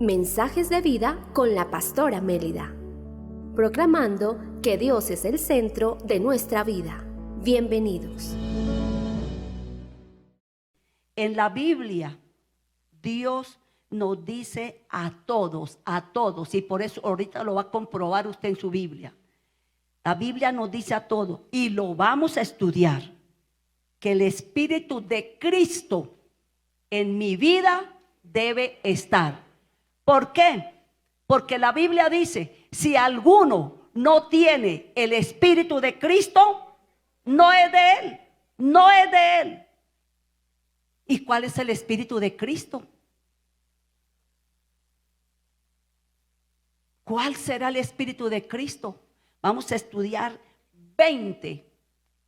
Mensajes de vida con la pastora Mélida, proclamando que Dios es el centro de nuestra vida. Bienvenidos. En la Biblia, Dios nos dice a todos, y por eso ahorita lo va a comprobar usted en su Biblia. La Biblia nos dice a todos, y lo vamos a estudiar, que el Espíritu de Cristo en mi vida debe estar. ¿Por qué? Porque la Biblia dice, si alguno no tiene el Espíritu de Cristo, no es de él, no es de él. ¿Y cuál es el Espíritu de Cristo? ¿Cuál será el Espíritu de Cristo? Vamos a estudiar 20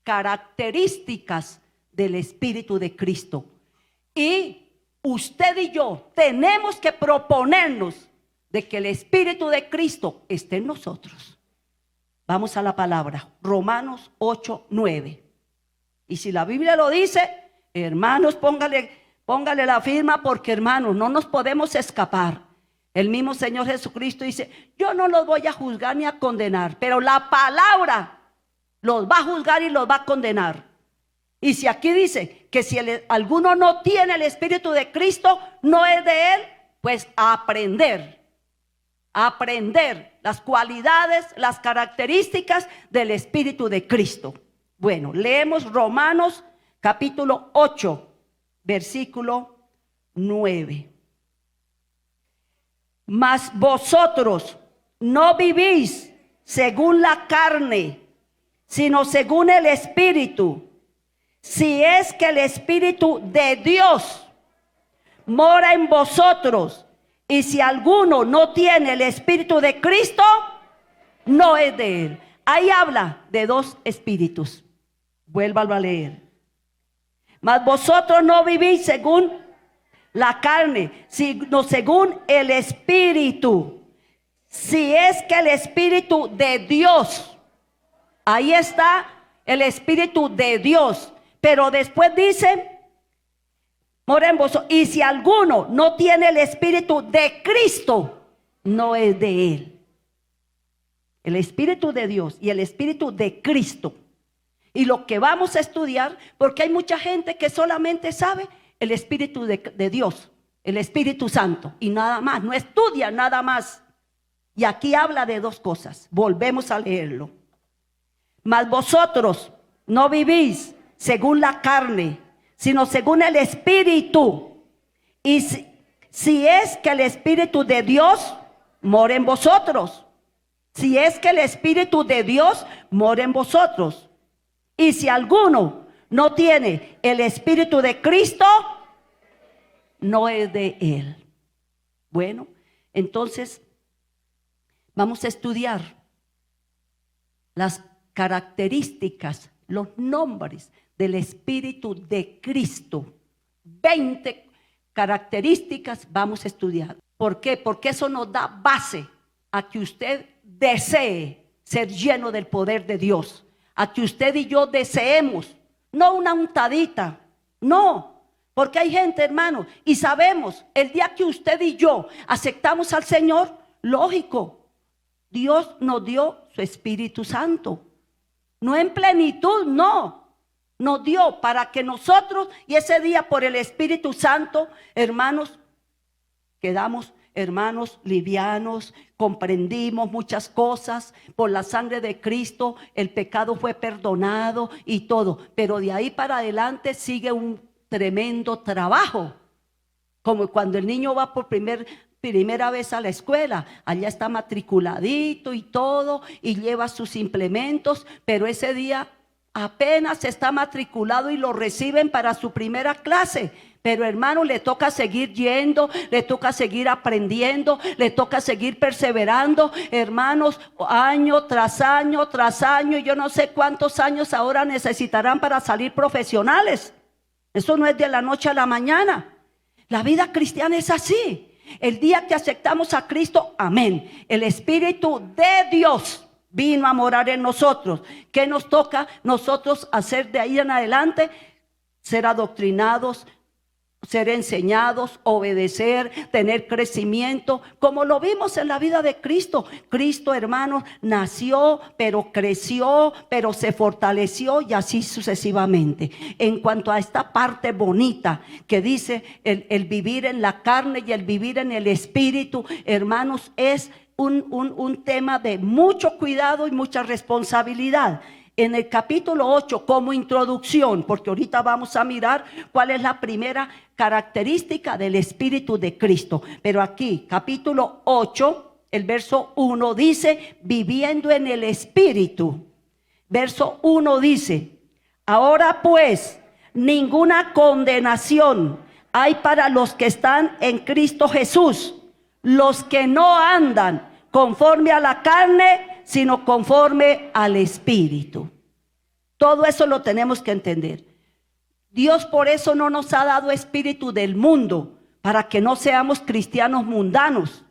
características del Espíritu de Cristo. Y usted y yo tenemos que proponernos de que el Espíritu de Cristo esté en nosotros. Vamos a la palabra, Romanos 8:9. Y si la Biblia lo dice, hermanos, póngale la firma, porque hermanos, no nos podemos escapar. El mismo Señor Jesucristo dice, yo no los voy a juzgar ni a condenar, pero la palabra los va a juzgar y los va a condenar. Y si aquí dice que si alguno no tiene el Espíritu de Cristo, no es de él, pues aprender las cualidades, las características del Espíritu de Cristo. Bueno, leemos Romanos capítulo 8, versículo 9. Mas vosotros no vivís según la carne, sino según el Espíritu. Si es que el Espíritu de Dios mora en vosotros, y si alguno no tiene el Espíritu de Cristo, no es de él. Ahí habla de dos espíritus. Vuélvalo a leer. Mas vosotros no vivís según la carne, sino según el Espíritu. Si es que el Espíritu de Dios, ahí está el Espíritu de Dios. Pero después dice, mora en vosotros. Y si alguno no tiene el Espíritu de Cristo, no es de él. El Espíritu de Dios y el Espíritu de Cristo. Y lo que vamos a estudiar, porque hay mucha gente que solamente sabe el Espíritu de Dios, el Espíritu Santo, y nada más, no estudia nada más. Y aquí habla de dos cosas. Volvemos a leerlo. Mas vosotros no vivís según la carne, sino según el Espíritu. Y si es que el Espíritu de Dios mora en vosotros. Si es que el Espíritu de Dios mora en vosotros. Y si alguno no tiene el Espíritu de Cristo, no es de él. Bueno, entonces vamos a estudiar las características, los nombres del Espíritu de Cristo. 20 características vamos a estudiar. ¿Por qué? Porque eso nos da base a que usted desee ser lleno del poder de Dios. A que usted y yo deseemos, no una untadita, no. Porque hay gente, hermano, y sabemos, el día que usted y yo aceptamos al Señor, lógico, Dios nos dio su Espíritu Santo. No en plenitud, no. Nos dio para que nosotros, y ese día por el Espíritu Santo, hermanos, quedamos, hermanos, livianos, comprendimos muchas cosas. Por la sangre de Cristo el pecado fue perdonado y todo. Pero de ahí para adelante sigue un tremendo trabajo. Como cuando el niño va por primera vez a la escuela, allá está matriculadito y todo, y lleva sus implementos, pero ese día apenas está matriculado y lo reciben para su primera clase. Pero hermano, le toca seguir yendo, le toca seguir aprendiendo, le toca seguir perseverando, hermanos, año tras año tras año. Yo no sé cuántos años ahora necesitarán para salir profesionales. Eso no es de la noche a la mañana. La vida cristiana es así. El día que aceptamos a Cristo, amén, el Espíritu de Dios vino a morar en nosotros. ¿Qué nos toca nosotros hacer de ahí en adelante? Ser adoctrinados ser enseñados, obedecer, tener crecimiento, como lo vimos en la vida de Cristo. Cristo, hermanos, nació, pero creció, pero se fortaleció y así sucesivamente. En cuanto a esta parte bonita que dice el vivir en la carne y el vivir en el espíritu, hermanos, es un tema de mucho cuidado y mucha responsabilidad. En el capítulo 8, como introducción, porque ahorita vamos a mirar cuál es la primera característica del Espíritu de Cristo. Pero aquí, capítulo 8, el verso 1 dice, viviendo en el Espíritu. Verso 1 dice, ahora pues, ninguna condenación hay para los que están en Cristo Jesús, los que no andan conforme a la carne, sino conforme al Espíritu. Todo eso lo tenemos que entender. Dios por eso no nos ha dado espíritu del mundo, para que no seamos cristianos mundanos.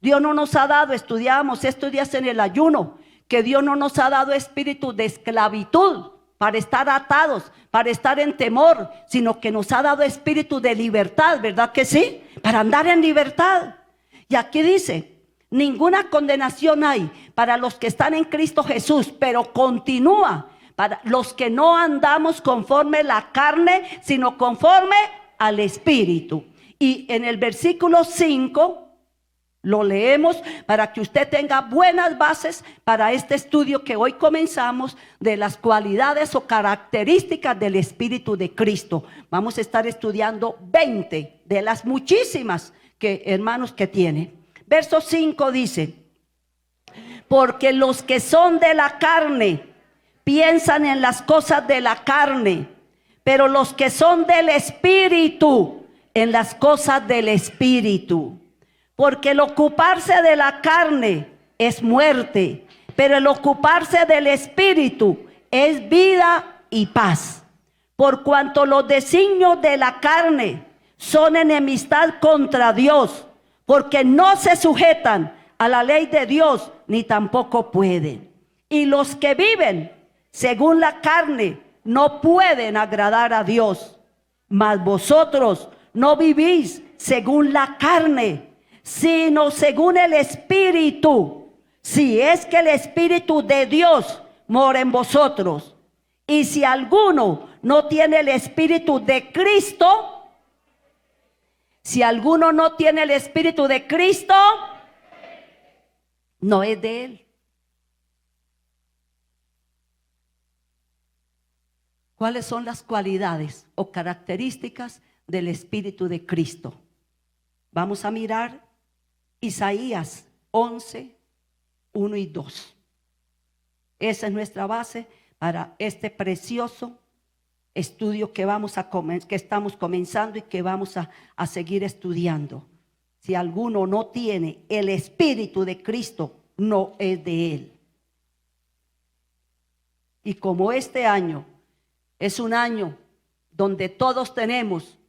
Dios no nos ha dado, estudiábamos estos días en el ayuno, que Dios no nos ha dado espíritu de esclavitud, para estar atados, para estar en temor, sino que nos ha dado espíritu de libertad, ¿verdad que sí? Para andar en libertad. Y aquí dice, ninguna condenación hay para los que están en Cristo Jesús, pero continúa para los que no andamos conforme a la carne, sino conforme al Espíritu. Y en el versículo 5 lo leemos para que usted tenga buenas bases para este estudio que hoy comenzamos de las cualidades o características del Espíritu de Cristo. Vamos a estar estudiando 20 de las muchísimas que, hermanos, que tiene. Verso 5 dice, porque los que son de la carne piensan en las cosas de la carne, pero los que son del Espíritu en las cosas del Espíritu. Porque el ocuparse de la carne es muerte, pero el ocuparse del Espíritu es vida y paz. Por cuanto los designios de la carne son enemistad contra Dios, porque no se sujetan a la ley de Dios, ni tampoco pueden. Y los que viven según la carne no pueden agradar a Dios. Mas vosotros no vivís según la carne, sino según el Espíritu, si es que el Espíritu de Dios mora en vosotros. Y si alguno no tiene el Espíritu de Cristo, si alguno no tiene el Espíritu de Cristo, no es de Él. ¿Cuáles son las cualidades o características del Espíritu de Cristo? Vamos a mirar Isaías 11, 1 y 2. Esa es nuestra base para este precioso estudio que estamos comenzando y que vamos a seguir estudiando. Si alguno no tiene el Espíritu de Cristo, no es de Él. Y como este año es un año donde todos tenemos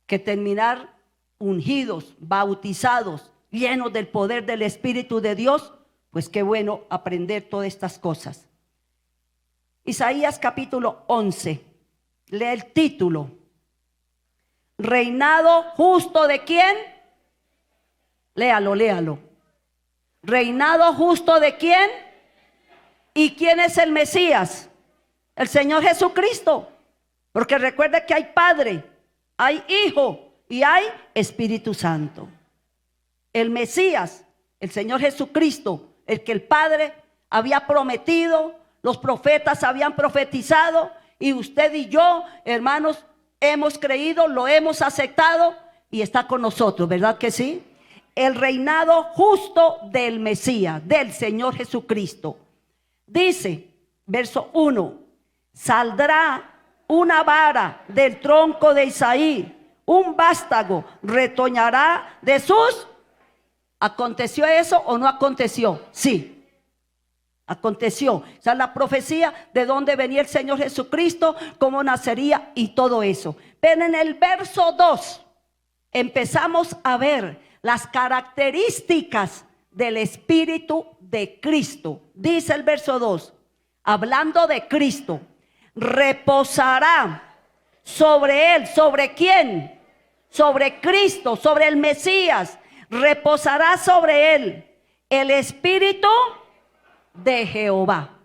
que terminar ungidos, bautizados, llenos del poder del Espíritu de Dios, pues qué bueno aprender todas estas cosas. Isaías capítulo 11, lee el título. ¿Reinado justo de quién? Léalo, léalo. ¿Reinado justo de quién? ¿Y quién es el Mesías? El Señor Jesucristo. Porque recuerda que hay Padre, hay Hijo y hay Espíritu Santo. El Mesías, el Señor Jesucristo, el que el Padre había prometido, los profetas habían profetizado, y usted y yo, hermanos, hemos creído, lo hemos aceptado y está con nosotros, ¿verdad que sí? El reinado justo del Mesías, del Señor Jesucristo. Dice, verso 1, saldrá una vara del tronco de Isaí, un vástago retoñará de sus. ¿Aconteció eso o no aconteció? Sí. Aconteció. Esa es la profecía de dónde venía el Señor Jesucristo, cómo nacería y todo eso. Pero en el verso 2 empezamos a ver las características del Espíritu de Cristo. Dice el verso 2, hablando de Cristo, reposará sobre él. ¿Sobre quién? Sobre Cristo, sobre el Mesías. Reposará sobre él el Espíritu de Jehová.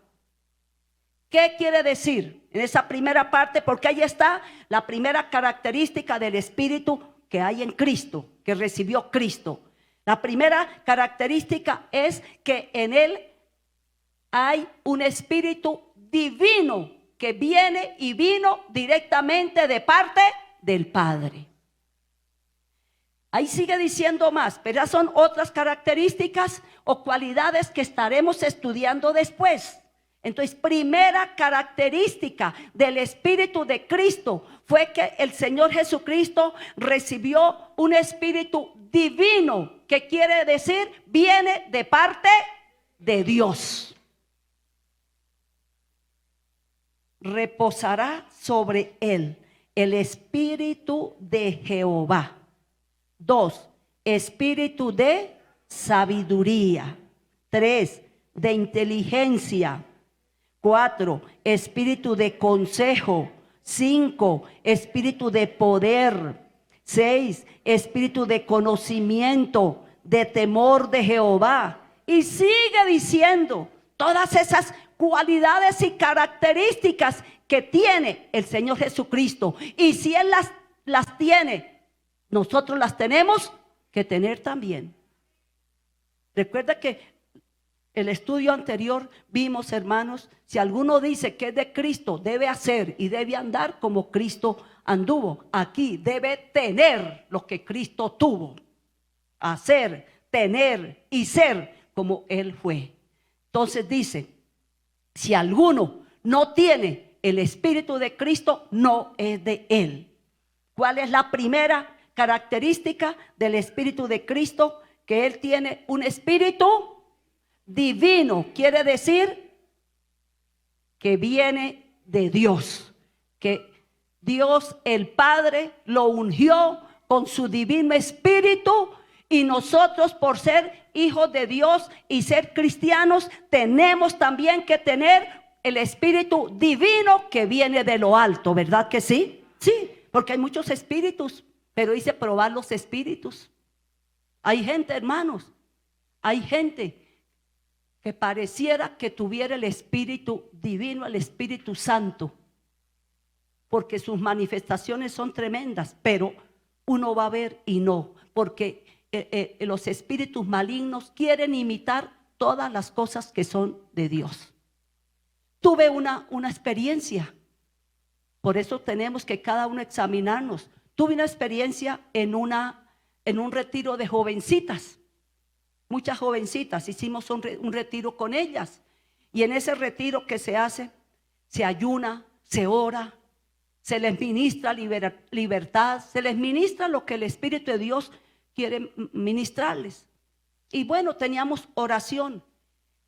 ¿Qué quiere decir en esa primera parte? Porque ahí está la primera característica del Espíritu que hay en Cristo, que recibió Cristo. La primera característica es que en él hay un Espíritu divino que viene y vino directamente de parte del Padre. Ahí sigue diciendo más, pero esas son otras características o cualidades que estaremos estudiando después. Entonces, primera característica del Espíritu de Cristo fue que el Señor Jesucristo recibió un Espíritu divino, que quiere decir, viene de parte de Dios. Reposará sobre él el Espíritu de Jehová. 2, Espíritu de sabiduría. 3, de inteligencia. 4, espíritu de consejo. 5, espíritu de poder. 6, espíritu de conocimiento, de temor de Jehová. Y sigue diciendo todas esas cualidades y características que tiene el Señor Jesucristo. Y si Él las tiene, nosotros las tenemos que tener también. Recuerda que el estudio anterior vimos, hermanos, si alguno dice que es de Cristo, debe hacer y debe andar como Cristo anduvo. Aquí debe tener lo que Cristo tuvo. Hacer, tener y ser como Él fue. Entonces dice, si alguno no tiene el Espíritu de Cristo, no es de Él. ¿Cuál es la primera característica del Espíritu de Cristo? Que Él tiene un espíritu divino. Quiere decir que viene de Dios, que Dios el Padre lo ungió con su divino espíritu, y nosotros, por ser hijos de Dios y ser cristianos, tenemos también que tener el espíritu divino que viene de lo alto, ¿verdad que sí? Sí, porque hay muchos espíritus, pero dice probar los espíritus. Hay gente, hermanos, hay gente que pareciera que tuviera el Espíritu divino, el Espíritu Santo, porque sus manifestaciones son tremendas, pero uno va a ver y no, porque los espíritus malignos quieren imitar todas las cosas que son de Dios. Tuve una experiencia, por eso tenemos que cada uno examinarnos. Tuve una experiencia en un retiro de jovencitas. Muchas jovencitas, hicimos un retiro con ellas. Y en ese retiro que se hace, se ayuna, se ora, se les ministra libertad, se les ministra lo que el Espíritu de Dios quiere ministrarles. Y bueno, teníamos oración.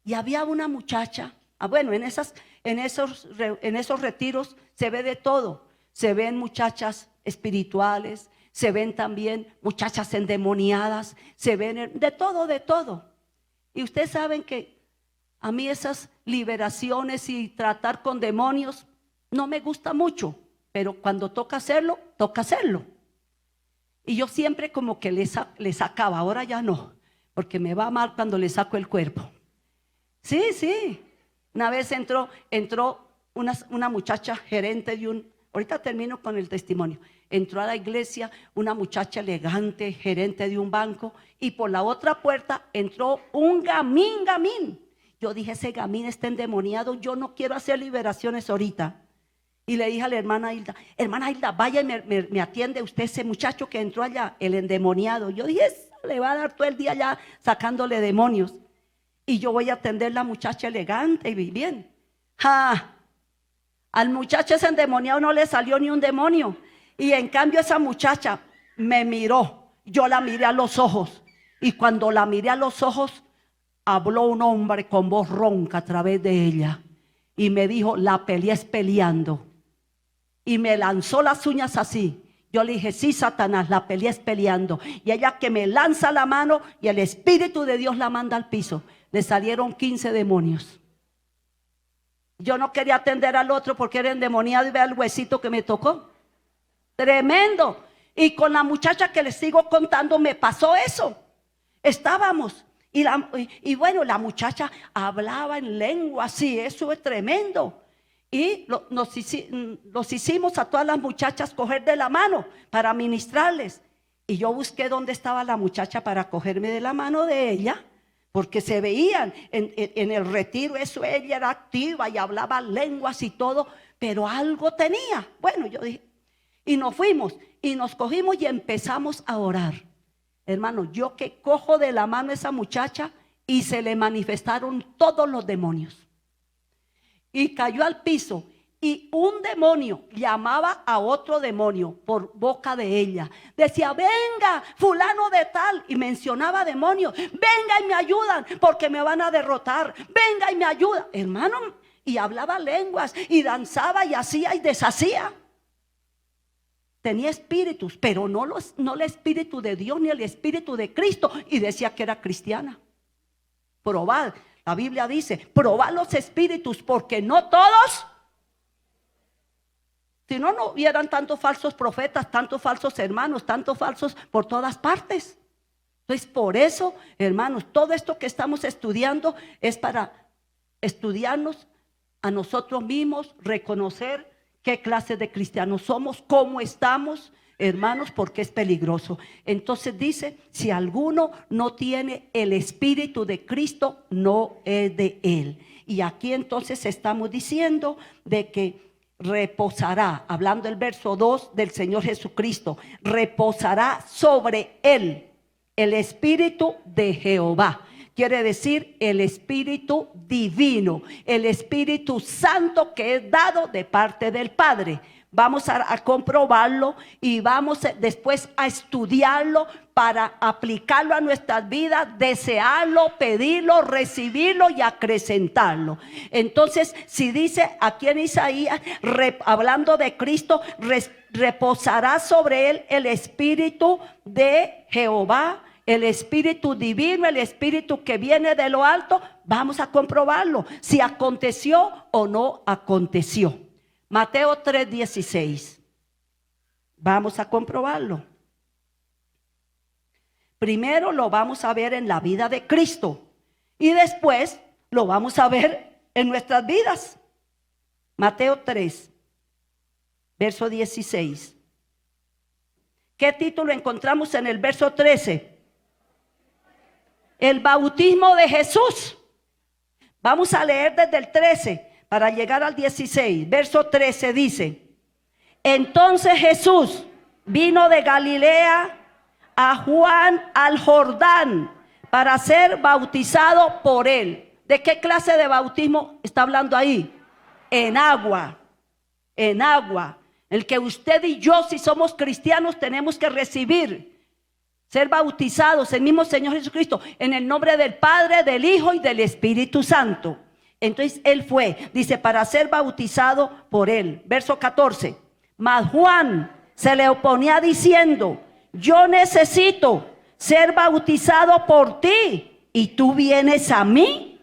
Y había una muchacha, bueno, en esos retiros se ve de todo. Se ven muchachas espirituales, se ven también muchachas endemoniadas, se ven de todo, de todo. Y ustedes saben que a mí esas liberaciones y tratar con demonios no me gusta mucho, pero cuando toca hacerlo, toca hacerlo. Y yo siempre como que le sacaba, ahora ya no, porque me va mal cuando le saco el cuerpo. Sí, sí. Una vez entró una muchacha gerente de ahorita termino con el testimonio. Entró a la iglesia una muchacha elegante, gerente de un banco, y por la otra puerta entró un gamín. Yo dije, ese gamín está endemoniado, yo no quiero hacer liberaciones ahorita. Y le dije a la hermana Hilda, vaya y me atiende usted ese muchacho que entró allá, el endemoniado. Yo dije, le va a dar todo el día allá sacándole demonios. Y yo voy a atender a la muchacha elegante y bien. Al muchacho ese endemoniado no le salió ni un demonio. Y en cambio esa muchacha me miró. Yo la miré a los ojos. Y cuando la miré a los ojos, habló un hombre con voz ronca a través de ella. Y me dijo, la pelea es peleando. Y me lanzó las uñas así. Yo le dije, sí, Satanás, la pelea es peleando. Y ella que me lanza la mano y el Espíritu de Dios la manda al piso. Le salieron 15 demonios. Yo no quería atender al otro porque era endemoniado y vea el huesito que me tocó. tremendo. Y con la muchacha que les sigo contando me pasó eso. Estábamos y bueno, la muchacha hablaba en lengua, sí, eso es tremendo. Y los hicimos a todas las muchachas coger de la mano para ministrarles. Y yo busqué dónde estaba la muchacha para cogerme de la mano de ella, porque se veían en el retiro, eso ella era activa y hablaba lenguas y todo, pero algo tenía. Bueno, yo dije, y nos fuimos y nos cogimos y empezamos a orar. Hermano, yo que cojo de la mano a esa muchacha y se le manifestaron todos los demonios. Y cayó al piso y un demonio llamaba a otro demonio por boca de ella. Decía, venga, fulano de tal, y mencionaba demonios. Venga y me ayudan porque me van a derrotar. Venga y me ayudan. Hermano, y hablaba lenguas y danzaba y hacía y deshacía. Tenía espíritus, pero no el espíritu de Dios ni el espíritu de Cristo. Y decía que era cristiana. Probad, la Biblia dice, probad los espíritus porque no todos. Si no, no hubieran tantos falsos profetas, tantos falsos hermanos, tantos falsos por todas partes. Entonces, por eso, hermanos, todo esto que estamos estudiando es para estudiarnos a nosotros mismos, reconocer qué clase de cristianos somos, cómo estamos, hermanos, porque es peligroso. Entonces dice, si alguno no tiene el espíritu de Cristo, no es de él. Y aquí entonces estamos diciendo de que reposará, hablando el verso 2 del Señor Jesucristo, reposará sobre él el espíritu de Jehová. Quiere decir el Espíritu Divino, el Espíritu Santo que es dado de parte del Padre. Vamos a comprobarlo y vamos después a estudiarlo para aplicarlo a nuestras vidas, desearlo, pedirlo, recibirlo y acrecentarlo. Entonces, si dice aquí en Isaías, hablando de Cristo, reposará sobre él el Espíritu de Jehová, el Espíritu Divino, el Espíritu que viene de lo alto. Vamos a comprobarlo, si aconteció o no aconteció. Mateo 3:16. Vamos a comprobarlo. Primero lo vamos a ver en la vida de Cristo y después lo vamos a ver en nuestras vidas. Mateo 3, verso 16. ¿Qué título encontramos en el verso 13? El bautismo de Jesús. Vamos a leer desde el 13 para llegar al 16. Verso 13 dice: entonces Jesús vino de Galilea a Juan al Jordán para ser bautizado por él. ¿De qué clase de bautismo está hablando ahí? En agua. En agua. El que usted y yo, si somos cristianos, tenemos que recibir. Ser bautizados, el mismo Señor Jesucristo, en el nombre del Padre, del Hijo y del Espíritu Santo. Entonces él fue, dice, para ser bautizado por él. Verso 14. Mas Juan se le oponía diciendo: yo necesito ser bautizado por ti, y tú vienes a mí.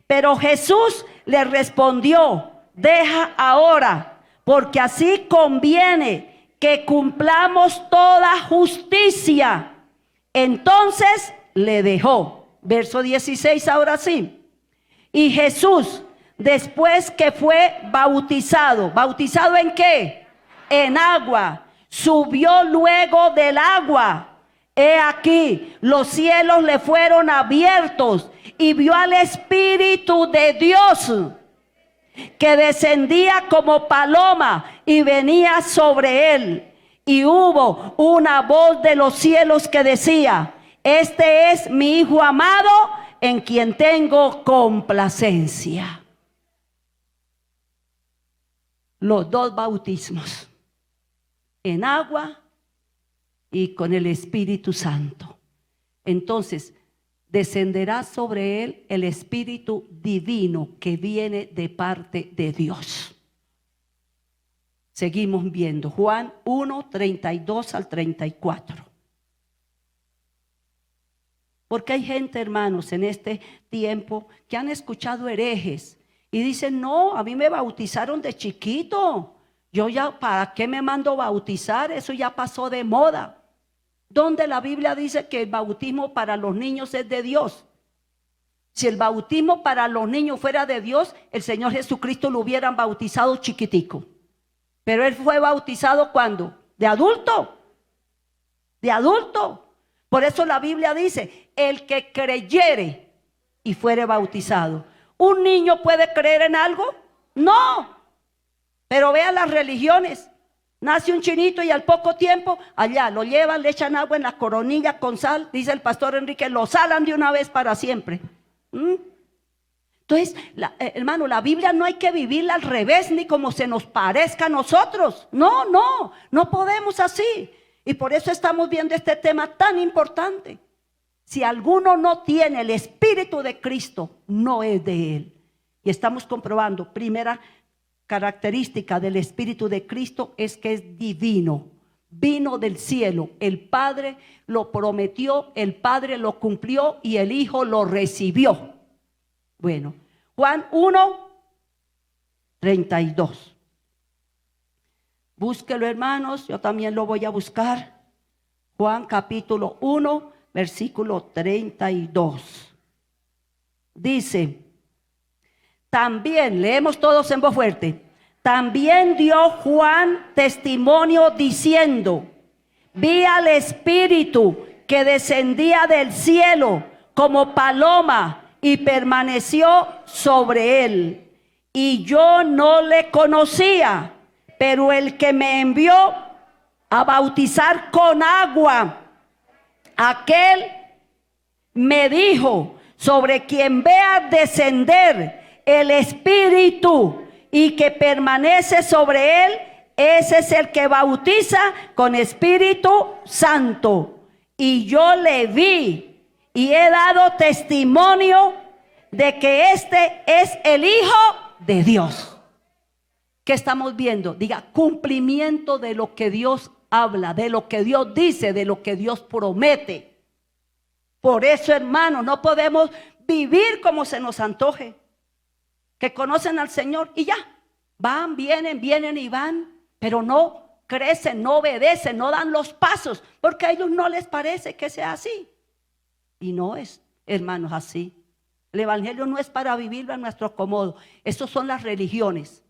Pero Jesús le respondió: deja ahora, porque así conviene que cumplamos toda justicia. Entonces le dejó. Verso 16, ahora sí. Y Jesús, después que fue bautizado, ¿bautizado en qué? En agua. Subió luego del agua. He aquí, los cielos le fueron abiertos y vio al Espíritu de Dios que descendía como paloma y venía sobre él. Y hubo una voz de los cielos que decía: este es mi Hijo amado, en quien tengo complacencia. Los dos bautismos, en agua y con el Espíritu Santo. Entonces descenderá sobre él el Espíritu Divino que viene de parte de Dios. Seguimos viendo Juan 1, 32 al 34. Porque hay gente, hermanos, en este tiempo que han escuchado herejes y dicen: no, a mí me bautizaron de chiquito. Yo ya, ¿para qué me mando bautizar? Eso ya pasó de moda. ¿Dónde la Biblia dice que el bautismo para los niños es de Dios? Si el bautismo para los niños fuera de Dios, el Señor Jesucristo lo hubieran bautizado chiquitico. Pero Él fue bautizado ¿cuándo? De adulto. De adulto. Por eso la Biblia dice, el que creyere y fuere bautizado. ¿Un niño puede creer en algo? No. Pero vean las religiones. Nace un chinito y al poco tiempo, allá lo llevan, le echan agua en la coronilla con sal, dice el pastor Enrique, lo salan de una vez para siempre. Entonces, hermano, la Biblia no hay que vivirla al revés ni como se nos parezca a nosotros. No podemos así. Y por eso estamos viendo este tema tan importante. Si alguno no tiene el Espíritu de Cristo, no es de Él. Y estamos comprobando, primera característica del Espíritu de Cristo es que es divino, vino del cielo, el Padre lo prometió, el Padre lo cumplió y el Hijo lo recibió. Bueno, Juan 1:32. Búsquelo, hermanos, yo también lo voy a buscar. Juan capítulo 1, versículo 32. Dice, también, leemos todos en voz fuerte, también dio Juan testimonio diciendo, vi al Espíritu que descendía del cielo como paloma y permaneció sobre él. Y yo no le conocía, pero el que me envió a bautizar con agua, aquel me dijo, sobre quien vea descender el Espíritu y que permanece sobre él, ese es el que bautiza con Espíritu Santo. Y yo le vi y he dado testimonio de que este es el Hijo de Dios. ¿Qué estamos viendo? Diga, cumplimiento de lo que Dios habla, de lo que Dios dice, de lo que Dios promete. Por eso, hermano, no podemos vivir como se nos antoje. Que conocen al Señor y ya, van, vienen y van, pero no crecen, no obedecen, no dan los pasos, porque a ellos no les parece que sea así. Y no es, hermanos, así. El evangelio no es para vivirlo a nuestro acomodo. Esas son las religiones.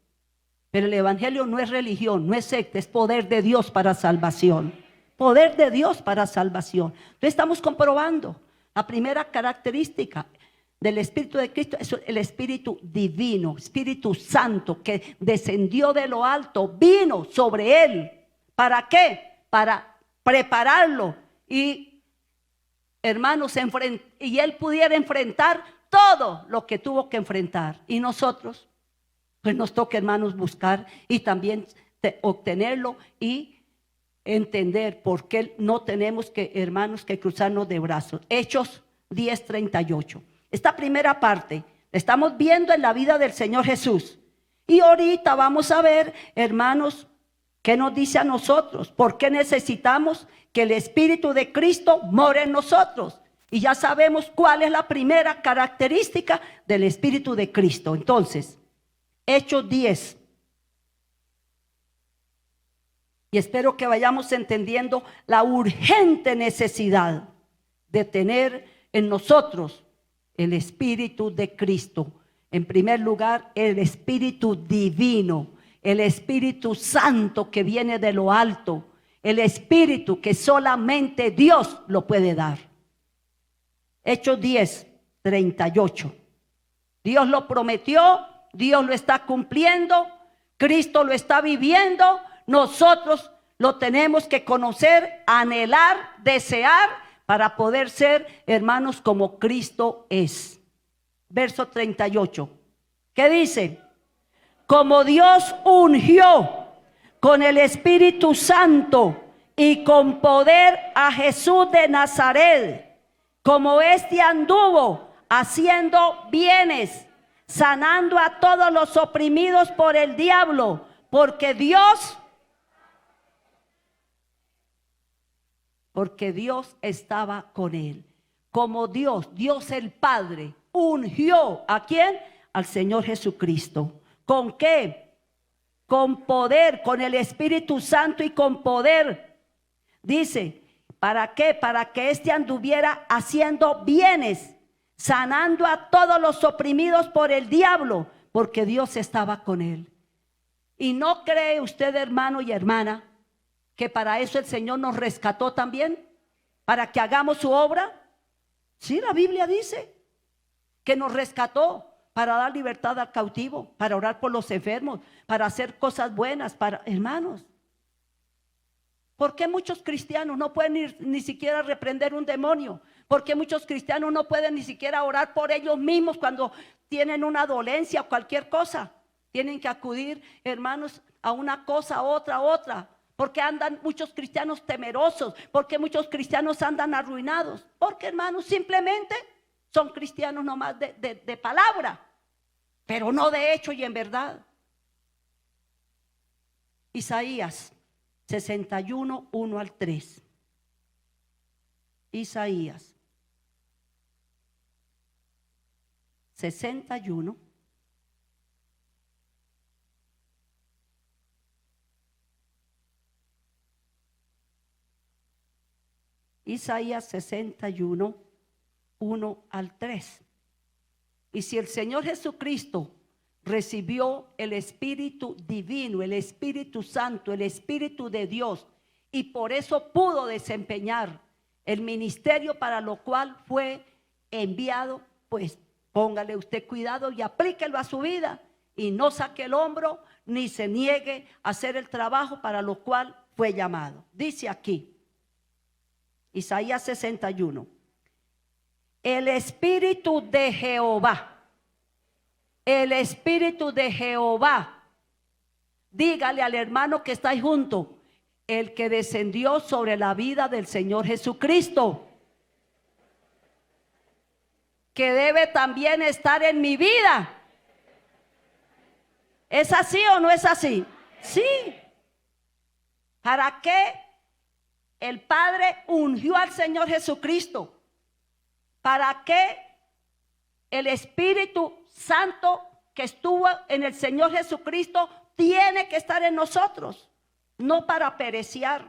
Pero el evangelio no es religión, no es secta, es poder de Dios para salvación. Poder de Dios para salvación. Entonces estamos comprobando la primera característica del Espíritu de Cristo, es el Espíritu divino, Espíritu Santo que descendió de lo alto, vino sobre él. ¿Para qué? Para prepararlo y, hermanos, y él pudiera enfrentar todo lo que tuvo que enfrentar. Y nosotros, pues nos toca, hermanos, buscar y también obtenerlo y entender por qué no tenemos que, hermanos, que cruzarnos de brazos. Hechos 10:38. Esta primera parte la estamos viendo en la vida del Señor Jesús. Y ahorita vamos a ver, hermanos, qué nos dice a nosotros. ¿Por qué necesitamos que el Espíritu de Cristo more en nosotros? Y ya sabemos cuál es la primera característica del Espíritu de Cristo. Entonces, Hechos 10. Y espero que vayamos entendiendo la urgente necesidad de tener en nosotros el Espíritu de Cristo. En primer lugar, el Espíritu divino, el Espíritu Santo que viene de lo alto, el Espíritu que solamente Dios lo puede dar. Hechos 10:38. Dios lo prometió, Dios lo está cumpliendo, Cristo lo está viviendo. Nosotros lo tenemos que conocer, anhelar, desear para poder ser, hermanos, como Cristo es. Verso 38. ¿Qué dice? Como Dios ungió con el Espíritu Santo y con poder a Jesús de Nazaret, como éste anduvo haciendo bienes, sanando a todos los oprimidos por el diablo, porque Dios estaba con él. Como Dios el Padre ungió, ¿a quién? Al Señor Jesucristo. ¿Con qué? con poder, con el Espíritu Santo y con poder. Dice, ¿para qué? Para que éste anduviera haciendo bienes, sanando a todos los oprimidos por el diablo, porque Dios estaba con él. ¿Y no cree usted, hermano y hermana, que para eso el Señor nos rescató también? ¿Para que hagamos su obra? Sí, la Biblia dice que nos rescató para dar libertad al cautivo, para orar por los enfermos, para hacer cosas buenas, para hermanos. ¿Por qué muchos cristianos no pueden ni siquiera reprender un demonio? ¿Por qué muchos cristianos no pueden ni siquiera orar por ellos mismos cuando tienen una dolencia o cualquier cosa? Tienen que acudir, hermanos, a una cosa, a otra. ¿Por qué andan muchos cristianos temerosos? ¿Por qué muchos cristianos andan arruinados? Porque, hermanos, simplemente son cristianos nomás de palabra, pero no de hecho y en verdad. Isaías 61, 1 al 3. Isaías 61. Isaías 61, 1 al 3. Y si el Señor Jesucristo recibió el Espíritu Divino, el Espíritu Santo, el Espíritu de Dios, y por eso pudo desempeñar el ministerio para lo cual fue enviado, pues póngale usted cuidado y aplíquelo a su vida, y no saque el hombro, ni se niegue a hacer el trabajo para lo cual fue llamado. Dice aquí, Isaías 61, el Espíritu de Jehová, el Espíritu de Jehová, dígale al hermano que está ahí junto, el que descendió sobre la vida del Señor Jesucristo, que debe también estar en mi vida. ¿Es así o no es así? Sí. ¿Para qué el Padre ungió al Señor Jesucristo? ¿Para qué el Espíritu Santo que estuvo en el Señor Jesucristo tiene que estar en nosotros? No para pereciar,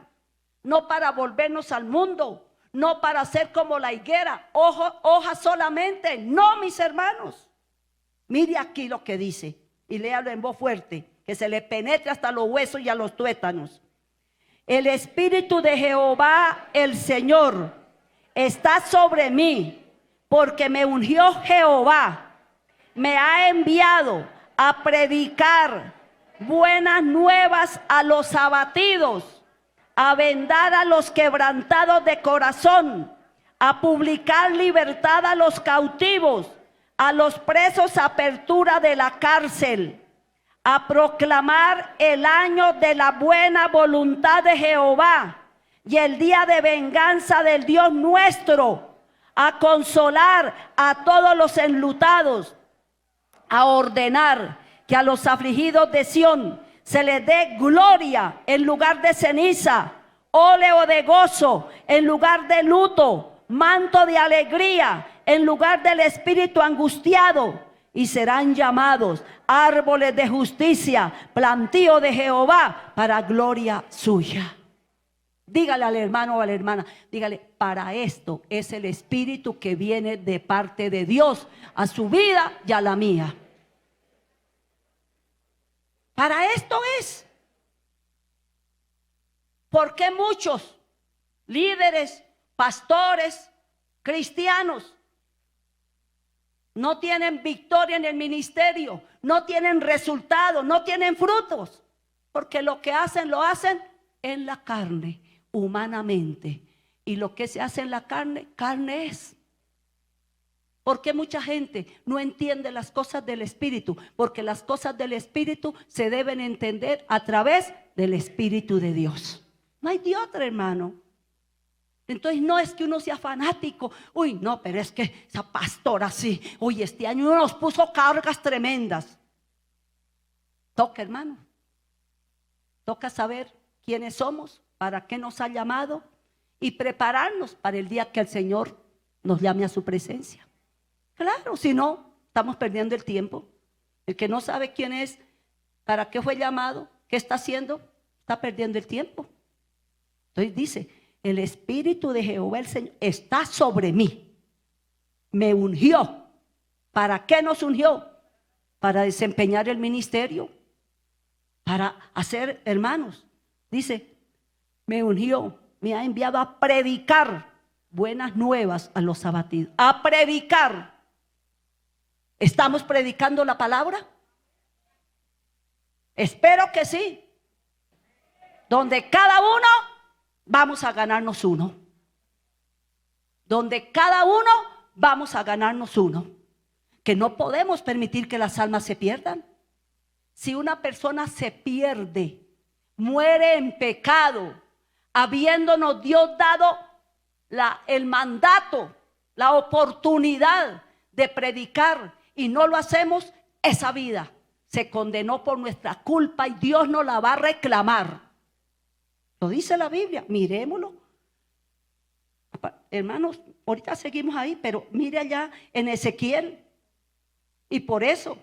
no para volvernos al mundo, no para ser como la higuera, hoja solamente. No, mis hermanos. Mire aquí lo que dice y léalo en voz fuerte, que se le penetre hasta los huesos y a los tuétanos. El Espíritu de Jehová, el Señor, está sobre mí, porque me ungió Jehová, me ha enviado a predicar buenas nuevas a los abatidos, a vendar a los quebrantados de corazón, a publicar libertad a los cautivos, a los presos apertura de la cárcel, a proclamar el año de la buena voluntad de Jehová y el día de venganza del Dios nuestro, a consolar a todos los enlutados, a ordenar que a los afligidos de Sión se les dé gloria en lugar de ceniza, óleo de gozo en lugar de luto, manto de alegría en lugar del espíritu angustiado, y serán llamados árboles de justicia, plantío de Jehová para gloria suya. Dígale al hermano o a la hermana, dígale, para esto es el Espíritu que viene de parte de Dios a su vida y a la mía. Para esto es. ¿Por qué muchos líderes, pastores, cristianos no tienen victoria en el ministerio, no tienen resultados, no tienen frutos? Porque lo que hacen, lo hacen en la carne, humanamente. Y lo que se hace en la carne, carne es. ¿Por qué mucha gente no entiende las cosas del Espíritu? Porque las cosas del Espíritu se deben entender a través del Espíritu de Dios. No hay de otra, hermano. Entonces no es que uno sea fanático. Uy, no, pero es que esa pastora sí. Uy, este año nos puso cargas tremendas. Toca, hermano. Toca saber quiénes somos, para qué nos ha llamado y prepararnos para el día que el Señor nos llame a su presencia. Claro, si no, estamos perdiendo el tiempo. El que no sabe quién es ¿Para qué fue llamado? ¿Qué está haciendo? Está perdiendo el tiempo. Entonces dice, el Espíritu de Jehová el Señor está sobre mí. Me ungió. ¿Para qué nos ungió? Para desempeñar el ministerio. Para hacer, hermanos, dice, me ungió, me ha enviado a predicar buenas nuevas a los abatidos. A predicar. ¿Estamos predicando la palabra? Espero que sí. Donde cada uno vamos a ganarnos uno. Donde cada uno vamos a ganarnos uno. Que no podemos permitir que las almas se pierdan. Si una persona se pierde, muere en pecado, habiéndonos Dios dado el mandato, la oportunidad de predicar y no lo hacemos, esa vida se condenó por nuestra culpa y Dios nos la va a reclamar. Lo dice la Biblia, miremoslo. Hermanos, ahorita seguimos ahí, pero mire allá en Ezequiel. Y por eso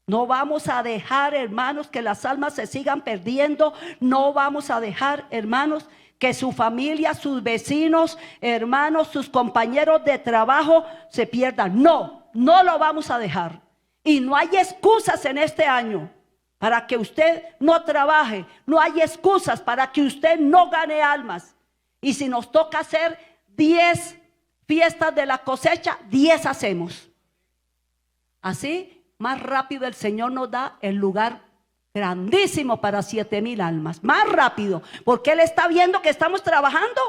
no vamos a dejar, hermanos, que las almas se sigan perdiendo. No vamos a dejar, hermanos, que su familia, sus vecinos, hermanos, sus compañeros de trabajo se pierdan. No, no lo vamos a dejar. Y no hay excusas en este año para que usted no trabaje. No hay excusas para que usted no gane almas. Y si nos toca hacer 10 fiestas de la cosecha, 10 hacemos. Así, más rápido el Señor nos da el lugar grandísimo para 7,000 almas. Más rápido, porque Él está viendo que estamos trabajando.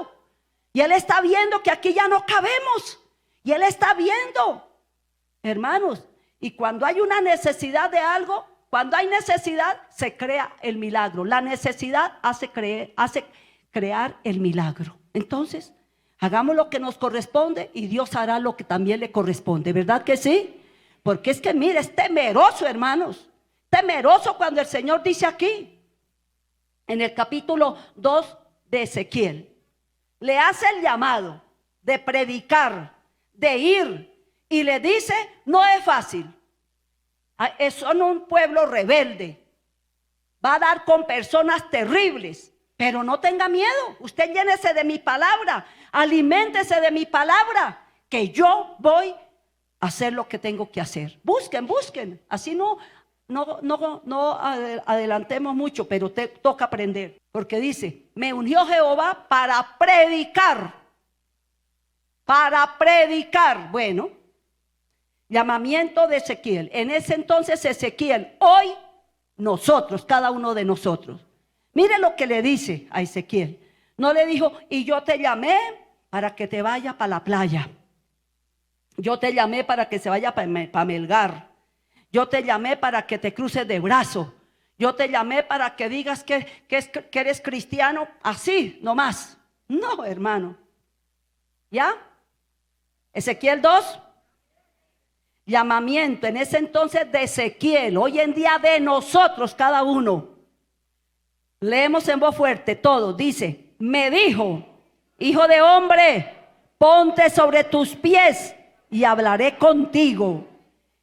Y Él está viendo que aquí ya no cabemos. Y Él está viendo, hermanos. Y cuando hay una necesidad de algo, cuando hay necesidad, se crea el milagro. La necesidad hace crear el milagro. Entonces, hagamos lo que nos corresponde y Dios hará lo que también le corresponde. ¿Verdad que sí? Porque es que mire, es temeroso, hermanos. Temeroso cuando el Señor dice aquí, en el capítulo 2 de Ezequiel, le hace el llamado de predicar, de ir, y le dice, no es fácil. Son un pueblo rebelde. Va a dar con personas terribles, pero no tenga miedo. Usted llénese de mi palabra, aliméntese de mi palabra, que yo voy a hacer lo que tengo que hacer. Busquen, busquen. Así no adelantemos mucho, pero toca aprender. Porque dice, me ungió Jehová para predicar. Para predicar. Bueno, llamamiento de Ezequiel. En ese entonces Ezequiel, hoy nosotros, cada uno de nosotros. Mire lo que le dice a Ezequiel. No le dijo, y yo te llamé para que te vayas para la playa. Yo te llamé para que se vaya para Melgar. Yo te llamé para que te cruces de brazo. Yo te llamé para que digas que eres cristiano así nomás. No, hermano. ¿Ya? Ezequiel 2. Llamamiento en ese entonces de Ezequiel. Hoy en día de nosotros cada uno. Leemos en voz fuerte todo. Dice, me dijo, hijo de hombre, ponte sobre tus pies y hablaré contigo.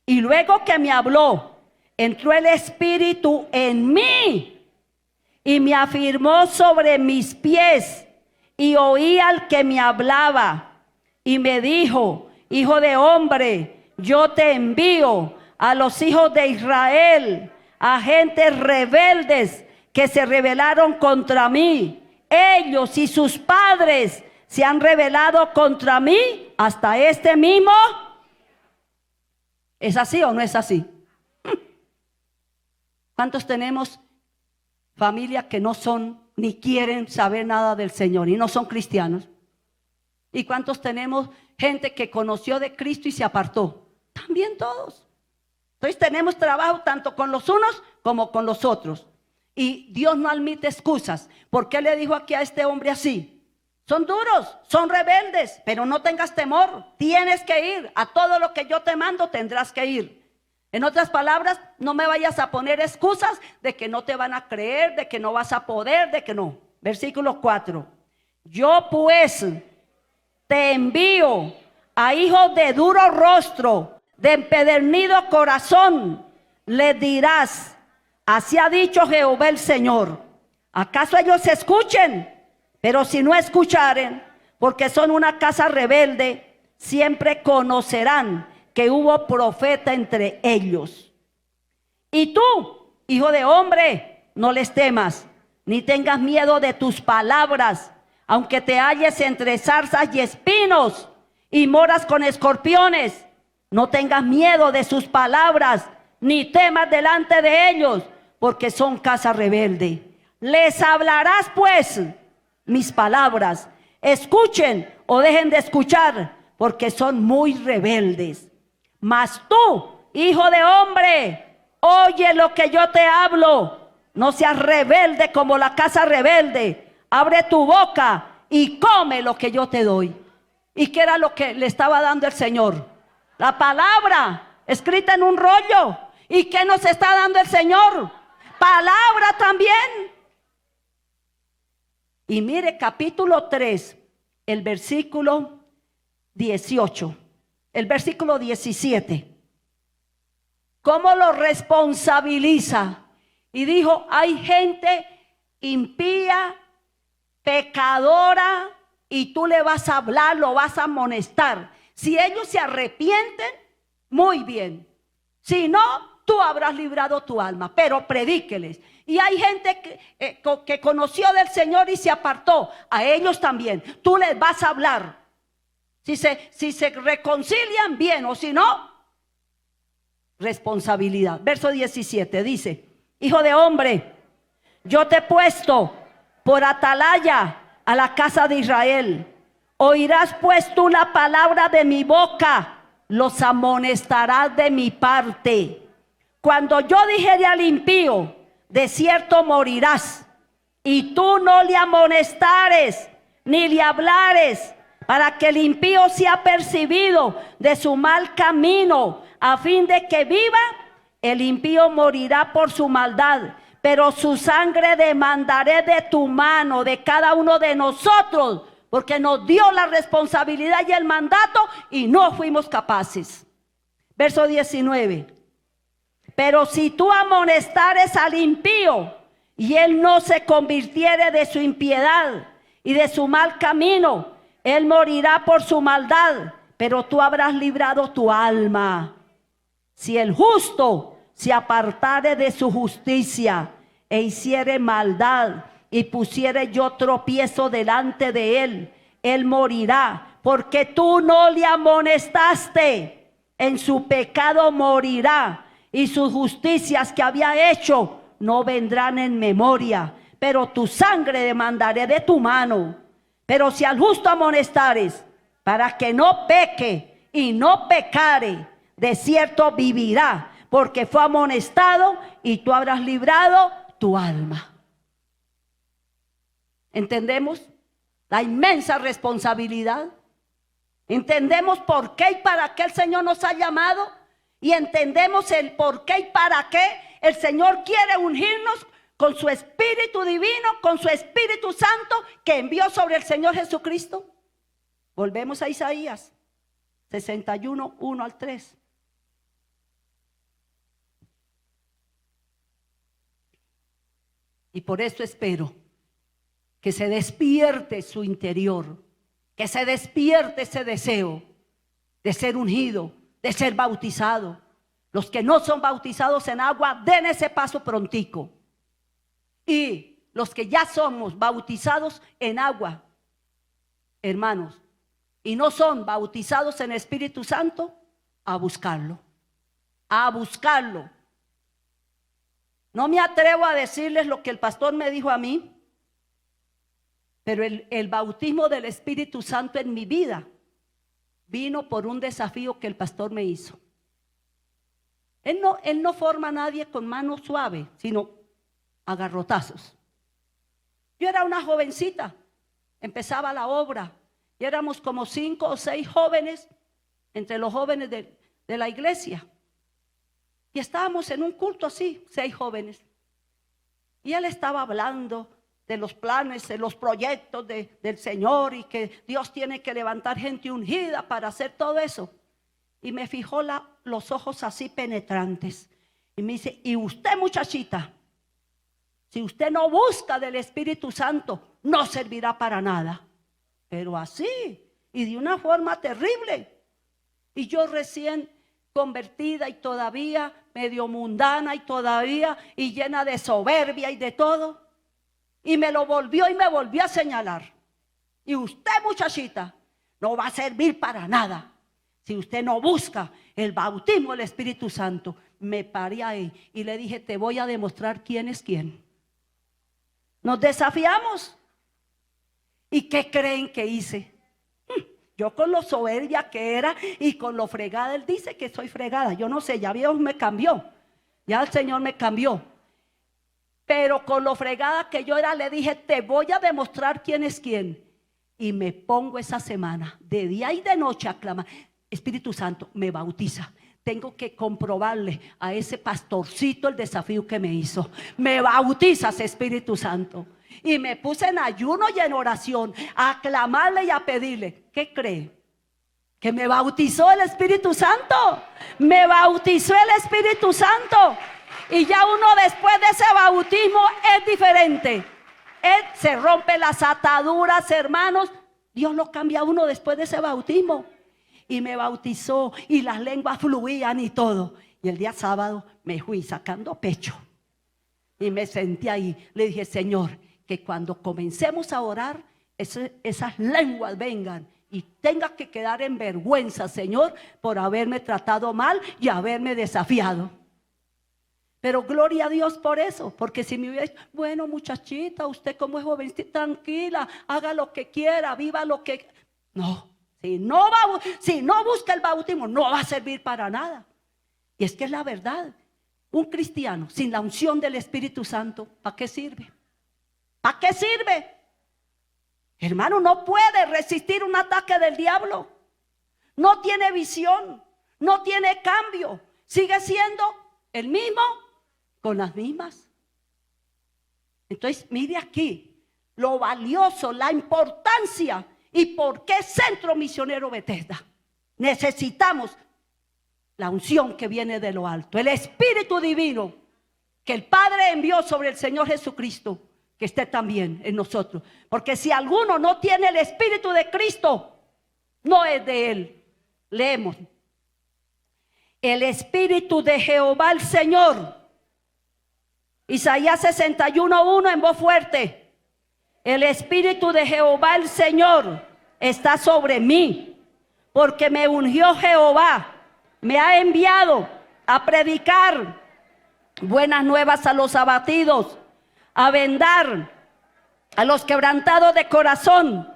Y luego que me habló, entró el Espíritu en mí y me afirmó sobre mis pies. Y oí al que me hablaba y me dijo, hijo de hombre, yo te envío a los hijos de Israel, a gentes rebeldes que se rebelaron contra mí. Ellos y sus padres se han rebelado contra mí hasta este mismo. ¿Es así o no es así? ¿Cuántos tenemos familias que no son ni quieren saber nada del Señor y no son cristianos? ¿Y cuántos tenemos gente que conoció de Cristo y se apartó? También todos. Entonces tenemos trabajo tanto con los unos como con los otros. Y Dios no admite excusas. ¿Por qué le dijo aquí a este hombre así? Son duros, son rebeldes, pero no tengas temor. Tienes que ir. A todo lo que yo te mando tendrás que ir. En otras palabras, no me vayas a poner excusas de que no te van a creer, de que no vas a poder, de que no. Versículo 4. Yo pues te envío a hijos de duro rostro, de empedernido corazón. Les dirás, Así ha dicho Jehová el Señor. ¿Acaso ellos escuchen? Pero si no escucharen, porque son una casa rebelde, siempre conocerán que hubo profeta entre ellos. Y tú, hijo de hombre, no les temas, ni tengas miedo de tus palabras, aunque te halles entre zarzas y espinos y moras con escorpiones. No tengas miedo de sus palabras, ni temas delante de ellos, porque son casa rebelde. Les hablarás pues mis palabras. Escuchen o dejen de escuchar, porque son muy rebeldes. Mas tú, hijo de hombre, oye lo que yo te hablo. No seas rebelde como la casa rebelde. Abre tu boca y come lo que yo te doy. ¿Y qué era lo que le estaba dando el Señor? La palabra escrita en un rollo. ¿Y qué nos está dando el Señor? Palabra también. Y mire capítulo 3, el versículo 18, el versículo 17. ¿Cómo lo responsabiliza? Y dijo, hay gente impía, pecadora, y tú le vas a hablar, lo vas a amonestar. Si ellos se arrepienten, muy bien. Si no, tú habrás librado tu alma, pero predíqueles. Y hay gente que conoció del Señor y se apartó. A ellos también. Tú les vas a hablar. Si se reconcilian, bien, o si no, responsabilidad. Verso 17 dice, hijo de hombre, yo te he puesto por atalaya a la casa de Israel. Oirás pues tú la palabra de mi boca, los amonestarás de mi parte. Cuando yo dijere al impío, de cierto morirás, y tú no le amonestares, ni le hablares, para que el impío sea percibido de su mal camino, a fin de que viva. El impío morirá por su maldad, pero su sangre demandaré de tu mano, de cada uno de nosotros, porque nos dio la responsabilidad y el mandato y no fuimos capaces. Verso 19. Pero si tú amonestares al impío y él no se convirtiere de su impiedad y de su mal camino, él morirá por su maldad, pero tú habrás librado tu alma. Si el justo se apartare de su justicia e hiciere maldad y pusiere yo tropiezo delante de él, él morirá, porque tú no le amonestaste. En su pecado morirá, y sus justicias que había hecho no vendrán en memoria, pero tu sangre demandaré de tu mano. Pero si al justo amonestares, para que no peque y no pecare, de cierto vivirá, porque fue amonestado y tú habrás librado tu alma. ¿Entendemos la inmensa responsabilidad? ¿Entendemos por qué y para qué el Señor nos ha llamado? Y entendemos el por qué y para qué el Señor quiere ungirnos con su Espíritu Divino, con su Espíritu Santo que envió sobre el Señor Jesucristo. Volvemos a Isaías 61, 1 al 3. Y por eso espero que se despierte su interior, que se despierte ese deseo de ser ungido, de ser bautizado. Los que no son bautizados en agua, den ese paso prontico. Y los que ya somos bautizados en agua, hermanos, y no son bautizados en Espíritu Santo, a buscarlo, a buscarlo. No me atrevo a decirles lo que el pastor me dijo a mí, pero el bautismo del Espíritu Santo en mi vida vino por un desafío que el pastor me hizo. Él no forma a nadie con mano suave, sino a garrotazos. Yo era una jovencita, empezaba la obra, y éramos como 5 o 6 jóvenes, entre los jóvenes de la iglesia. Y estábamos en un culto así, 6 jóvenes. Y él estaba hablando de los planes, de los proyectos del Señor, y que Dios tiene que levantar gente ungida para hacer todo eso. Y me fijó los ojos así penetrantes. Y me dice, y usted, muchachita, si usted no busca del Espíritu Santo, no servirá para nada. Pero así, y de una forma terrible. Y yo recién convertida y todavía medio mundana y todavía y llena de soberbia y de todo. Y me lo volvió y me volvió a señalar. Y usted, muchachita, no va a servir para nada si usted no busca el bautismo del Espíritu Santo. Me paré ahí y le dije, te voy a demostrar quién es quién. Nos desafiamos. ¿Y qué creen que hice? Yo con lo soberbia que era y con lo fregada, él dice que soy fregada. Yo no sé, ya Dios me cambió. Ya el Señor me cambió. Pero con lo fregada que yo era, le dije, te voy a demostrar quién es quién. Y me pongo esa semana, de día y de noche, a clamar, Espíritu Santo, me bautiza. Tengo que comprobarle a ese pastorcito el desafío que me hizo. Me bautizas, Espíritu Santo. Y me puse en ayuno y en oración a clamarle y a pedirle. ¿Qué cree? Que me bautizó el Espíritu Santo. Me bautizó el Espíritu Santo. Y ya uno después de ese bautismo es diferente. Él se rompe las ataduras, hermanos. Dios lo cambia a uno después de ese bautismo. Y me bautizó y las lenguas fluían y todo. Y el día sábado me fui sacando pecho. Y me senté ahí. Le dije, Señor, que cuando comencemos a orar, esas lenguas vengan y tenga que quedar en vergüenza, Señor, por haberme tratado mal y haberme desafiado. Pero gloria a Dios por eso, porque si me hubiera dicho, bueno, muchachita, usted como es jovencita, tranquila, haga lo que quiera, viva lo que... No, si no busca el bautismo, no va a servir para nada. Y es que es la verdad. Un cristiano sin la unción del Espíritu Santo, ¿para qué sirve? ¿Para qué sirve? Hermano, no puede resistir un ataque del diablo. No tiene visión, no tiene cambio. Sigue siendo el mismo con las mismas. Entonces, mire aquí lo valioso, la importancia y por qué Centro Misionero Bethesda. Necesitamos la unción que viene de lo alto, el Espíritu Divino que el Padre envió sobre el Señor Jesucristo, que esté también en nosotros. Porque si alguno no tiene el Espíritu de Cristo, no es de Él. Leemos. El Espíritu de Jehová el Señor. Isaías 61:1 en voz fuerte. El Espíritu de Jehová el Señor está sobre mí, porque me ungió Jehová. Me ha enviado a predicar buenas nuevas a los abatidos, a vendar a los quebrantados de corazón,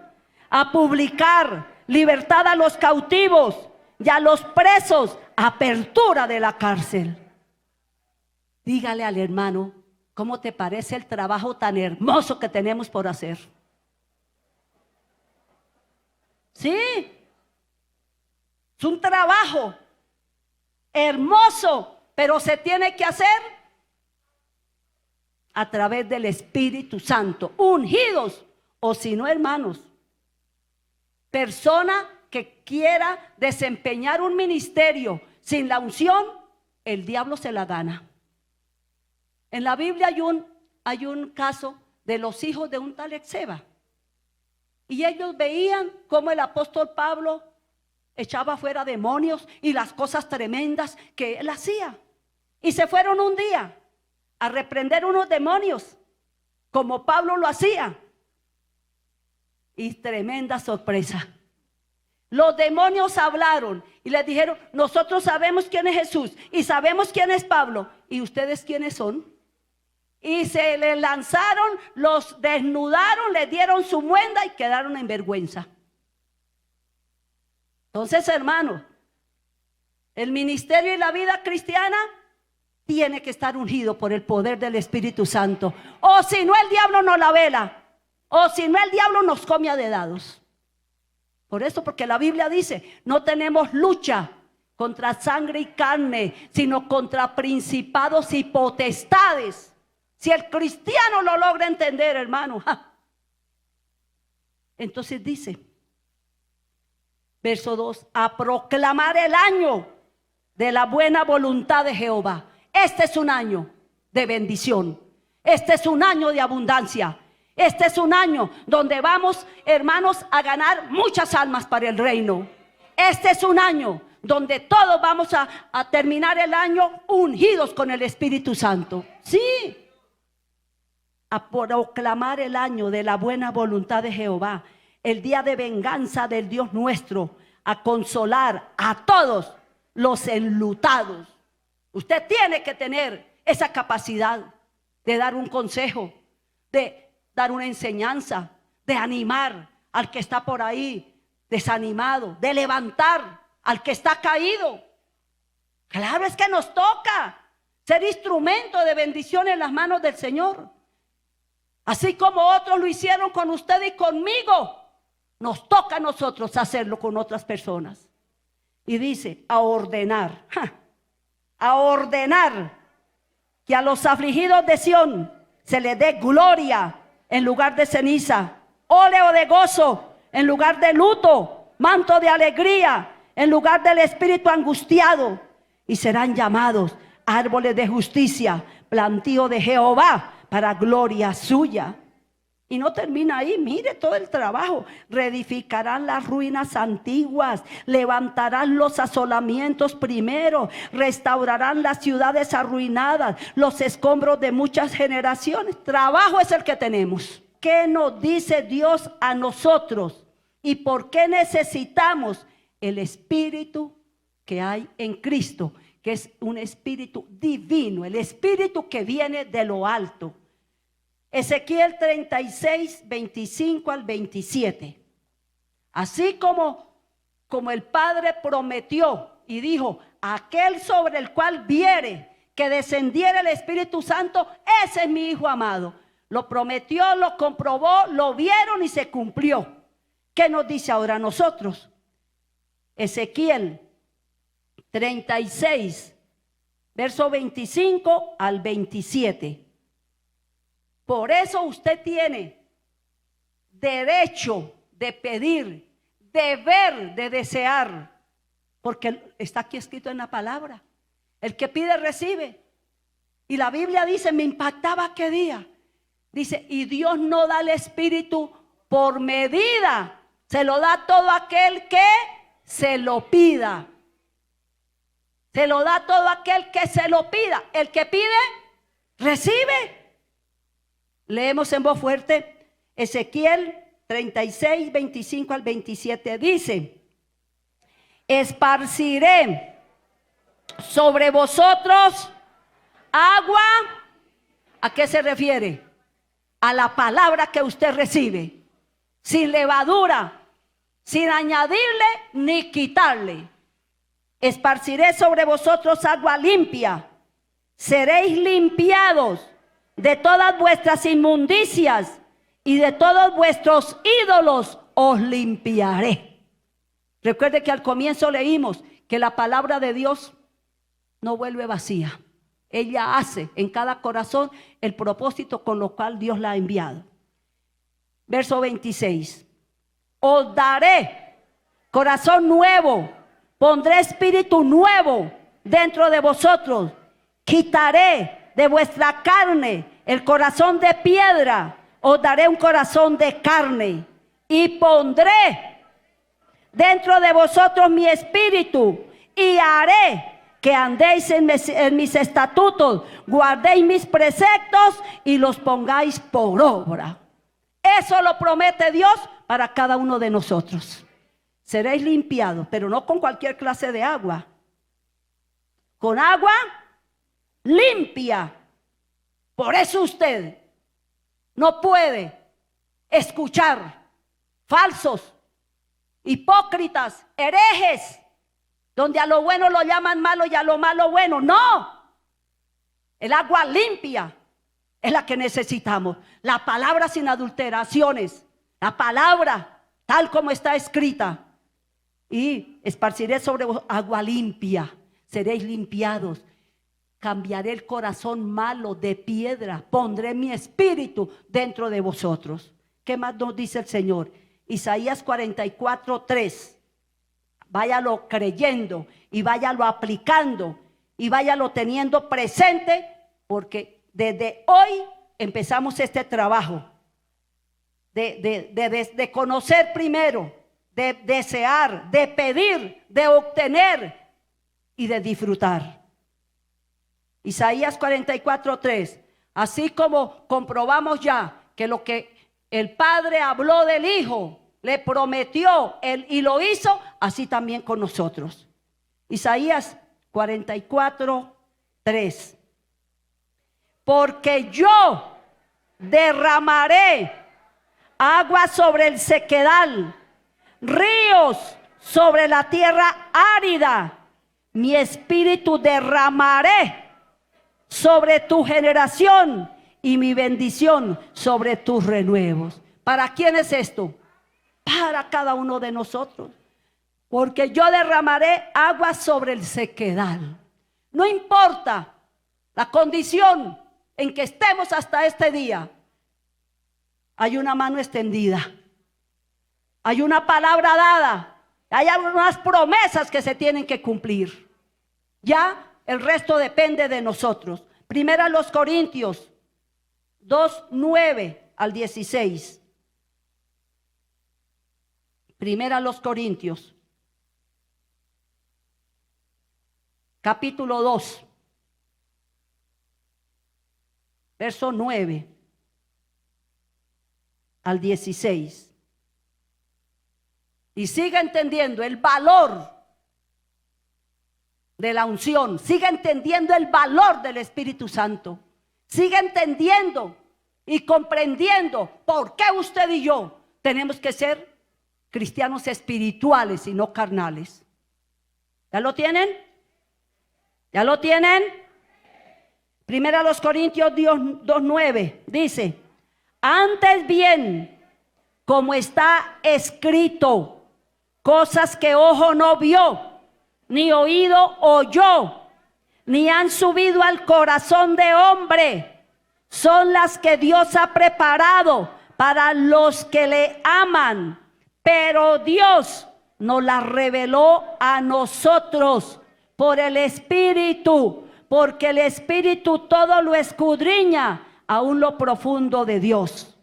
a publicar libertad a los cautivos y a los presos, apertura de la cárcel. Dígale al hermano, ¿cómo te parece el trabajo tan hermoso que tenemos por hacer? Sí, es un trabajo hermoso, pero se tiene que hacer a través del Espíritu Santo, ungidos, o si no, hermanos, persona que quiera desempeñar un ministerio sin la unción, el diablo se la gana. En la Biblia hay un caso de los hijos de un tal Esceva, y ellos veían cómo el apóstol Pablo echaba fuera demonios y las cosas tremendas que él hacía, y se fueron un día a reprender unos demonios como Pablo lo hacía, y tremenda sorpresa, los demonios hablaron y les dijeron, nosotros sabemos quién es Jesús y sabemos quién es Pablo, y ustedes quiénes son. Y se les lanzaron, los desnudaron, les dieron su muenda y quedaron en vergüenza. Entonces, hermano, el ministerio y la vida cristiana tiene que estar ungido por el poder del Espíritu Santo. O si no, el diablo nos la vela. O si no, el diablo nos come a dedados. Por eso, porque la Biblia dice, no tenemos lucha contra sangre y carne, sino contra principados y potestades. Si el cristiano lo logra entender, hermano, entonces dice, verso 2, a proclamar el año de la buena voluntad de Jehová. Este es un año de bendición. Este es un año de abundancia. Este es un año donde vamos, hermanos, a ganar muchas almas para el reino. Este es un año donde todos vamos a terminar el año ungidos con el Espíritu Santo. Sí. A proclamar el año de la buena voluntad de Jehová, el día de venganza del Dios nuestro, a consolar a todos los enlutados. Usted tiene que tener esa capacidad de dar un consejo, de dar una enseñanza, de animar al que está por ahí desanimado, de levantar al que está caído. Claro, es que nos toca ser instrumento de bendición en las manos del Señor. Así como otros lo hicieron con usted y conmigo, nos toca a nosotros hacerlo con otras personas. Y dice, a ordenar que a los afligidos de Sión se les dé gloria en lugar de ceniza, óleo de gozo en lugar de luto, manto de alegría en lugar del espíritu angustiado, y serán llamados árboles de justicia, plantío de Jehová para gloria suya. Y no termina ahí, mire todo el trabajo. Reedificarán las ruinas antiguas, levantarán los asolamientos primero, restaurarán las ciudades arruinadas, los escombros de muchas generaciones. Trabajo es el que tenemos. ¿Qué nos dice Dios a nosotros? ¿Y por qué necesitamos el Espíritu que hay en Cristo? Que es un Espíritu divino, el Espíritu que viene de lo alto. Ezequiel 36, 25 al 27. Así como el Padre prometió y dijo, aquel sobre el cual viere que descendiera el Espíritu Santo, ese es mi Hijo amado. Lo prometió, lo comprobó, lo vieron y se cumplió. ¿Qué nos dice ahora a nosotros? Ezequiel 36, verso 25 al 27. Por eso usted tiene derecho de pedir, deber de desear, porque está aquí escrito en la palabra. El que pide recibe. Y la Biblia dice, me impactaba qué día. Dice, y Dios no da el Espíritu por medida, se lo da todo aquel que se lo pida. Se lo da todo aquel que se lo pida. El que pide, recibe. Leemos en voz fuerte, Ezequiel 36, 25 al 27, dice, esparciré sobre vosotros agua. ¿A qué se refiere? A la palabra que usted recibe, sin levadura, sin añadirle ni quitarle. Esparciré sobre vosotros agua limpia, seréis limpiados de todas vuestras inmundicias y de todos vuestros ídolos os limpiaré. Recuerde que al comienzo leímos que la palabra de Dios no vuelve vacía. Ella hace en cada corazón el propósito con lo cual Dios la ha enviado. Verso 26. Os daré corazón nuevo, pondré espíritu nuevo dentro de vosotros, quitaré de vuestra carne el corazón de piedra, os daré un corazón de carne y pondré dentro de vosotros mi espíritu y haré que andéis en mis estatutos, guardéis mis preceptos y los pongáis por obra. Eso lo promete Dios para cada uno de nosotros. Seréis limpiados, pero no con cualquier clase de agua, con agua limpia. Por eso usted no puede escuchar falsos, hipócritas, herejes, donde a lo bueno lo llaman malo y a lo malo bueno. No, el agua limpia es la que necesitamos. La palabra sin adulteraciones, la palabra tal como está escrita. Y esparciré sobre vos agua limpia, seréis limpiados. Cambiaré el corazón malo de piedra, pondré mi espíritu dentro de vosotros. ¿Qué más nos dice el Señor? Isaías 44, 3. Váyalo creyendo y váyalo aplicando y váyalo teniendo presente, porque desde hoy empezamos este trabajo de conocer primero, de desear, de pedir, de obtener y de disfrutar. Isaías 44:3. Así como comprobamos ya que lo que el Padre habló del Hijo, le prometió y lo hizo, así también con nosotros. Isaías 44:3. Porque yo derramaré agua sobre el sequedal, ríos sobre la tierra árida. Mi espíritu derramaré sobre tu generación y mi bendición sobre tus renuevos. ¿Para quién es esto? Para cada uno de nosotros. Porque yo derramaré agua sobre el sequedal. No importa la condición en que estemos hasta este día, hay una mano extendida, hay una palabra dada, hay unas promesas que se tienen que cumplir. Ya el resto depende de nosotros. Primera a los Corintios 2:9 al 16. Primera a los Corintios, capítulo 2, verso 9 al 16. Y siga entendiendo el valor de la unción, siga entendiendo el valor del Espíritu Santo, siga entendiendo y comprendiendo por qué usted y yo tenemos que ser cristianos espirituales y no carnales. ¿Ya lo tienen? ¿Ya lo tienen? Primera a los Corintios 2:9 dice: antes bien, como está escrito, cosas que ojo no vio, ni oído oyó, ni han subido al corazón de hombre, son las que Dios ha preparado para los que le aman. Pero Dios nos las reveló a nosotros por el Espíritu, porque el Espíritu todo lo escudriña, aún lo profundo de Dios.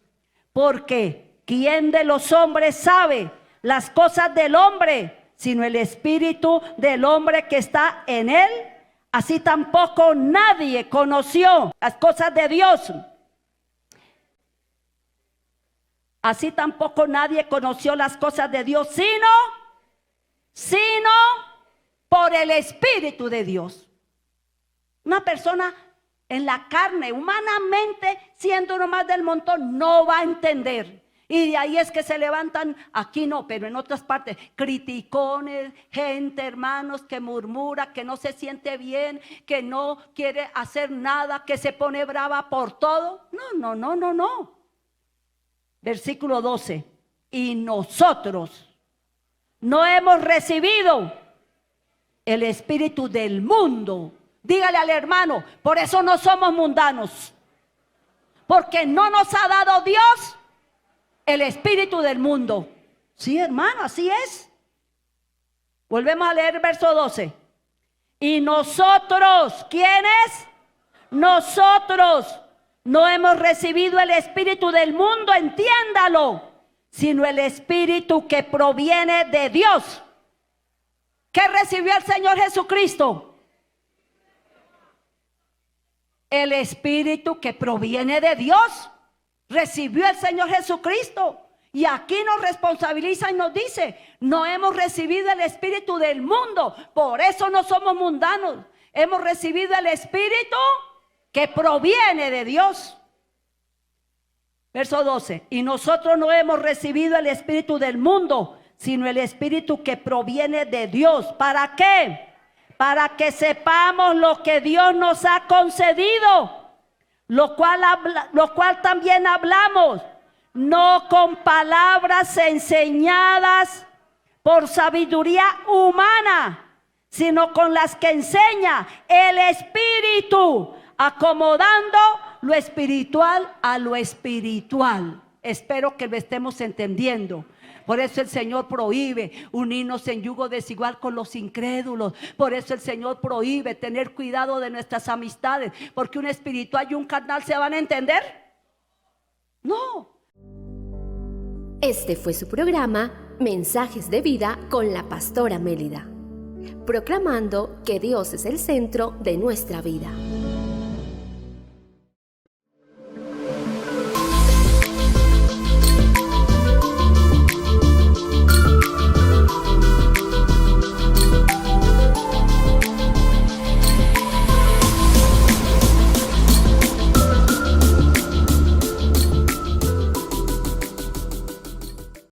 Porque ¿quién de los hombres sabe las cosas del hombre, sino el espíritu del hombre que está en él? Así tampoco nadie conoció las cosas de Dios. Así tampoco nadie conoció las cosas de Dios, sino por el Espíritu de Dios. Una persona en la carne, humanamente, siendo uno más del montón, no va a entender. Y de ahí es que se levantan, aquí no, pero en otras partes, criticones, gente, hermanos, que murmura, que no se siente bien, que no quiere hacer nada, que se pone brava por todo. No. Versículo 12. Y nosotros no hemos recibido el espíritu del mundo. Dígale al hermano, por eso no somos mundanos, porque no nos ha dado Dios el espíritu del mundo. Sí, hermano, así es. Volvemos a leer el verso 12. Y nosotros, ¿quiénes? Nosotros no hemos recibido el espíritu del mundo, entiéndalo, sino el espíritu que proviene de Dios. ¿Qué recibió el Señor Jesucristo? El espíritu que proviene de Dios. Recibió el Señor Jesucristo. Y aquí nos responsabiliza y nos dice: no hemos recibido el espíritu del mundo, por eso no somos mundanos. Hemos recibido el espíritu que proviene de Dios. Verso 12. Y nosotros no hemos recibido el espíritu del mundo, sino el espíritu que proviene de Dios. ¿Para qué? Para que sepamos lo que Dios nos ha concedido, lo cual también hablamos, no con palabras enseñadas por sabiduría humana, sino con las que enseña el Espíritu, acomodando lo espiritual a lo espiritual. Espero que lo estemos entendiendo. Por eso el Señor prohíbe unirnos en yugo desigual con los incrédulos. Por eso el Señor prohíbe tener cuidado de nuestras amistades, porque un espiritual y un carnal se van a entender. No. Este fue su programa Mensajes de Vida con la pastora Mélida, proclamando que Dios es el centro de nuestra vida.